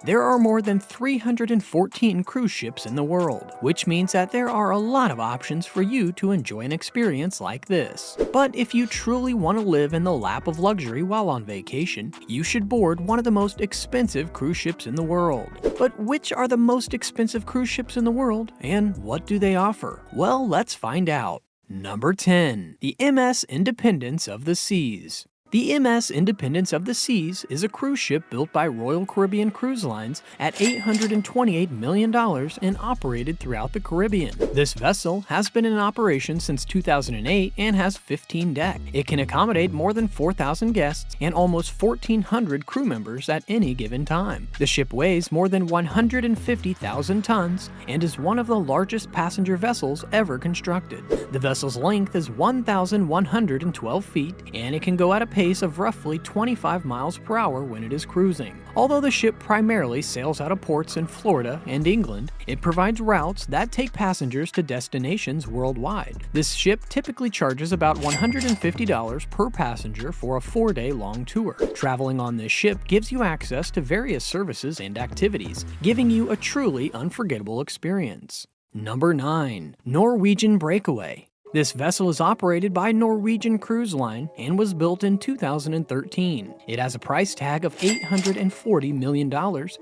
There are more than 314 cruise ships in the world, which means that there are a lot of options for you to enjoy an experience like this. But if you truly want to live in the lap of luxury while on vacation, you should board one of the most expensive cruise ships in the world. But which are the most expensive cruise ships in the world, and what do they offer? Well, let's find out. Number 10. The MS Independence of the Seas. The MS Independence of the Seas is a cruise ship built by Royal Caribbean Cruise Lines at $828 million and operated throughout the Caribbean. This vessel has been in operation since 2008 and has 15 decks. It can accommodate more than 4,000 guests and almost 1,400 crew members at any given time. The ship weighs more than 150,000 tons and is one of the largest passenger vessels ever constructed. The vessel's length is 1,112 feet and it can go at a pace of roughly 25 miles per hour when it is cruising. Although the ship primarily sails out of ports in Florida and England, it provides routes that take passengers to destinations worldwide. This ship typically charges about $150 per passenger for a 4-day long tour. Traveling on this ship gives you access to various services and activities, giving you a truly unforgettable experience. Number 9. Norwegian Breakaway. This vessel is operated by Norwegian Cruise Line and was built in 2013. It has a price tag of $840 million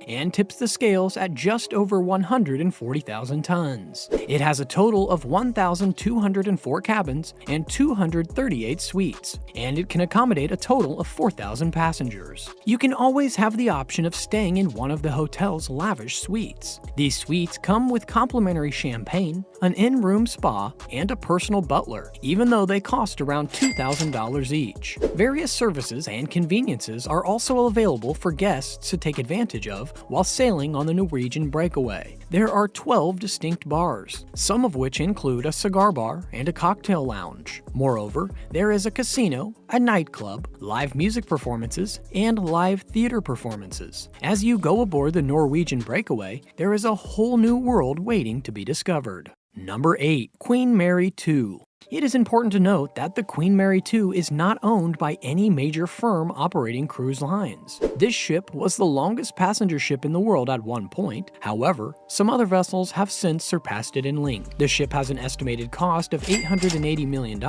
and tips the scales at just over 140,000 tons. It has a total of 1,204 cabins and 238 suites, and it can accommodate a total of 4,000 passengers. You can always have the option of staying in one of the hotel's lavish suites. These suites come with complimentary champagne, an in-room spa, and a personal butler, even though they cost around $2,000 each. Various services and conveniences are also available for guests to take advantage of while sailing on the Norwegian Breakaway. There are 12 distinct bars, some of which include a cigar bar and a cocktail lounge. Moreover, there is a casino, a nightclub, live music performances, and live theater performances. As you go aboard the Norwegian Breakaway, there is a whole new world waiting to be discovered. Number 8. Queen Mary 2. It is important to note that the Queen Mary 2 is not owned by any major firm operating cruise lines. This ship was the longest passenger ship in the world at one point. However, some other vessels have since surpassed it in length. The ship has an estimated cost of $880 million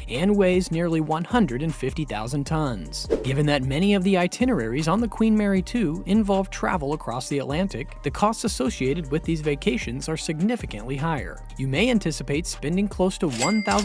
and weighs nearly 150,000 tons. Given that many of the itineraries on the Queen Mary 2 involve travel across the Atlantic, the costs associated with these vacations are significantly higher. You may anticipate spending close to $1,000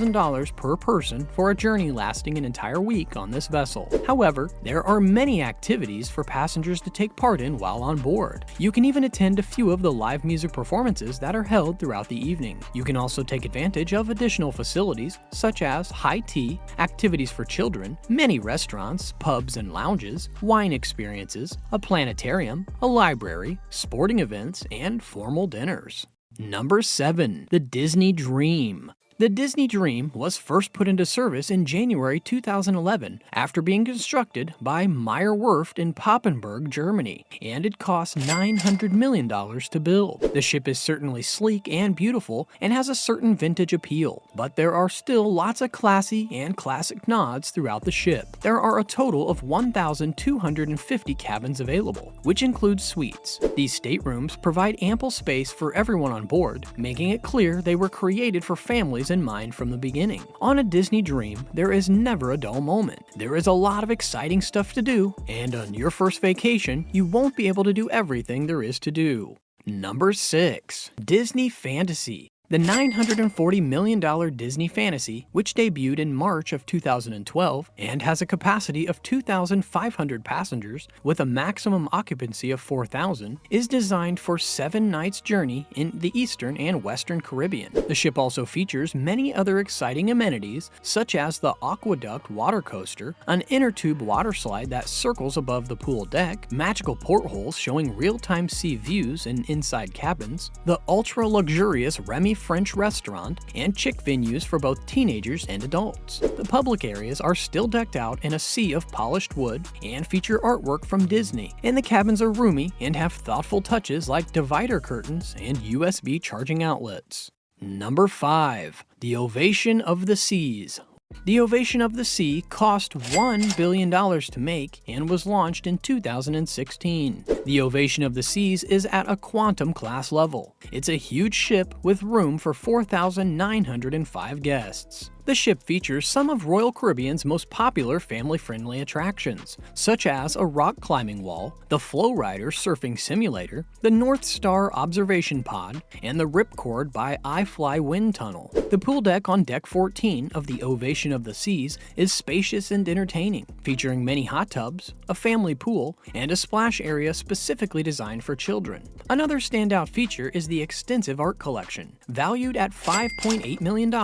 per person for a journey lasting an entire week on this vessel. However, there are many activities for passengers to take part in while on board. You can even attend a few of the live music performances that are held throughout the evening. You can also take advantage of additional facilities such as high tea, activities for children, many restaurants, pubs and lounges, wine experiences, a planetarium, a library, sporting events, and formal dinners. Number 7. The Disney Dream. The Disney Dream was first put into service in January 2011 after being constructed by Meyer Werft in Papenburg, Germany, and it cost $900 million to build. The ship is certainly sleek and beautiful and has a certain vintage appeal, but there are still lots of classy and classic nods throughout the ship. There are a total of 1,250 cabins available, which includes suites. These staterooms provide ample space for everyone on board, making it clear they were created for families in mind from the beginning. On a Disney Dream, there is never a dull moment. There is a lot of exciting stuff to do, and on your first vacation, you won't be able to do everything there is to do. Number 6. Disney Fantasy. The $940 million Disney Fantasy, which debuted in March of 2012 and has a capacity of 2,500 passengers with a maximum occupancy of 4,000, is designed for 7 nights journey in the Eastern and Western Caribbean. The ship also features many other exciting amenities such as the Aqueduct water coaster, an inner tube water slide that circles above the pool deck, magical portholes showing real-time sea views in inside cabins, the ultra-luxurious Remy French restaurant, and chick venues for both teenagers and adults. The public areas are still decked out in a sea of polished wood and feature artwork from Disney, and the cabins are roomy and have thoughtful touches like divider curtains and USB charging outlets. Number 5. The Ovation of the Seas. The Ovation of the Sea cost $1 billion to make and was launched in 2016. The Ovation of the Seas is at a Quantum class level. It's a huge ship with room for 4,905 guests. The ship features some of Royal Caribbean's most popular family-friendly attractions, such as a rock climbing wall, the Flow Rider surfing simulator, the North Star observation pod, and the Ripcord by iFly wind tunnel. The pool deck on Deck 14 of the Ovation of the Seas is spacious and entertaining, featuring many hot tubs, a family pool, and a splash area specifically designed for children. Another standout feature is the extensive art collection, valued at $5.8 million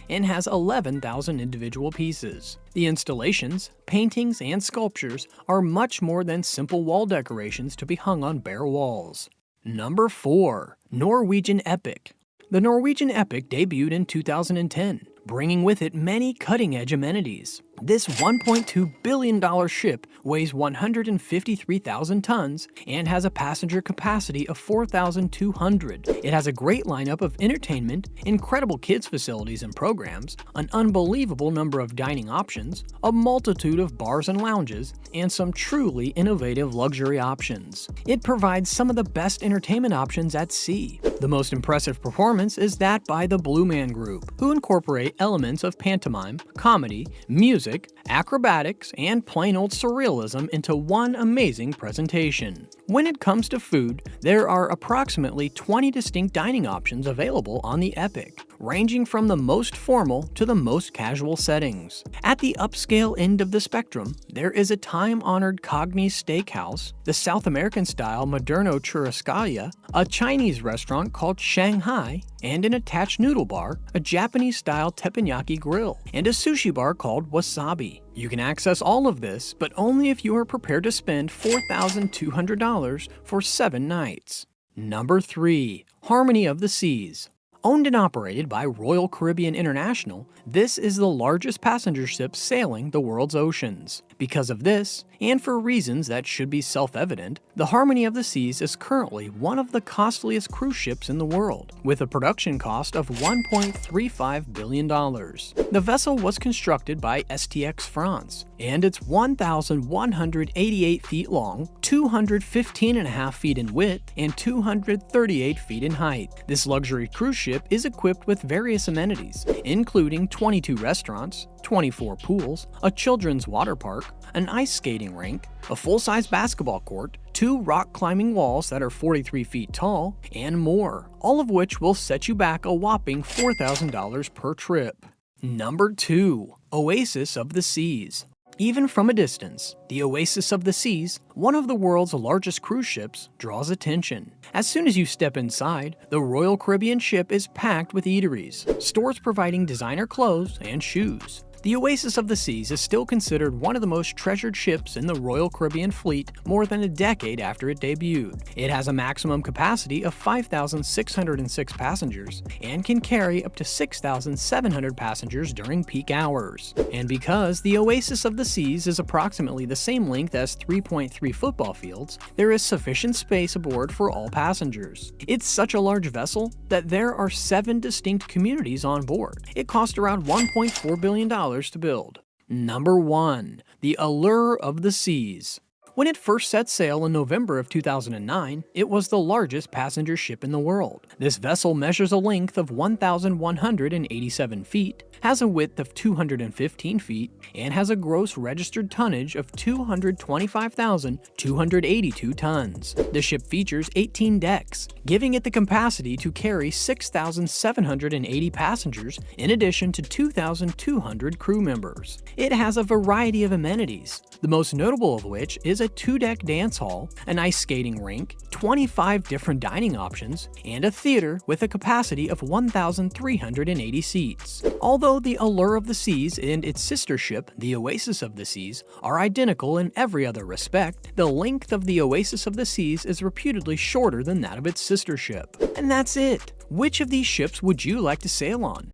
and has 11,000 individual pieces. The installations, paintings, and sculptures are much more than simple wall decorations to be hung on bare walls. Number 4. Norwegian Epic. The Norwegian Epic debuted in 2010, bringing with it many cutting-edge amenities. This $1.2 billion ship weighs 153,000 tons and has a passenger capacity of 4,200. It has a great lineup of entertainment, incredible kids facilities and programs, an unbelievable number of dining options, a multitude of bars and lounges, and some truly innovative luxury options. It provides some of the best entertainment options at sea. The most impressive performance is that by the Blue Man Group, who incorporate elements of pantomime, comedy, music, acrobatics, and plain old surrealism into one amazing presentation. When it comes to food, there are approximately 20 distinct dining options available on the Epic, ranging from the most formal to the most casual settings. At the upscale end of the spectrum, there is a time-honored Cogni's Steakhouse, the South American-style Moderno Churrascaria, a Chinese restaurant called Shanghai, and an attached noodle bar, a Japanese-style teppanyaki grill, and a sushi bar called Wasabi. You can access all of this, but only if you are prepared to spend $4,200 for 7 nights. Number 3. Harmony of the Seas. Owned and operated by Royal Caribbean International, this is the largest passenger ship sailing the world's oceans. Because of this, and for reasons that should be self-evident, the Harmony of the Seas is currently one of the costliest cruise ships in the world, with a production cost of $1.35 billion. The vessel was constructed by STX France, and it's 1,188 feet long, 215.5 feet in width, and 238 feet in height. This luxury cruise ship is equipped with various amenities, including 22 restaurants, 24 pools, a children's water park, an ice skating rink, a full-size basketball court, 2 rock climbing walls that are 43 feet tall, and more, all of which will set you back a whopping $4,000 per trip. Number 2. Oasis of the Seas. Even from a distance, the Oasis of the Seas, one of the world's largest cruise ships, draws attention. As soon as you step inside, the Royal Caribbean ship is packed with eateries, stores providing designer clothes and shoes. The Oasis of the Seas is still considered one of the most treasured ships in the Royal Caribbean fleet more than a decade after it debuted. It has a maximum capacity of 5,606 passengers and can carry up to 6,700 passengers during peak hours. And because the Oasis of the Seas is approximately the same length as 3.3 football fields, there is sufficient space aboard for all passengers. It's such a large vessel that there are 7 distinct communities on board. It cost around $1.4 billion to build. Number 1. The Allure of the Seas. When it first set sail in November of 2009, it was the largest passenger ship in the world. This vessel measures a length of 1,187 feet, has a width of 215 feet, and has a gross registered tonnage of 225,282 tons. The ship features 18 decks, giving it the capacity to carry 6,780 passengers in addition to 2,200 crew members. It has a variety of amenities, the most notable of which is a 2-deck dance hall, an ice skating rink, 25 different dining options, and a theater with a capacity of 1,380 seats. Although the Allure of the Seas and its sister ship, the Oasis of the Seas, are identical in every other respect, the length of the Oasis of the Seas is reputedly shorter than that of its sister ship. And that's it! Which of these ships would you like to sail on?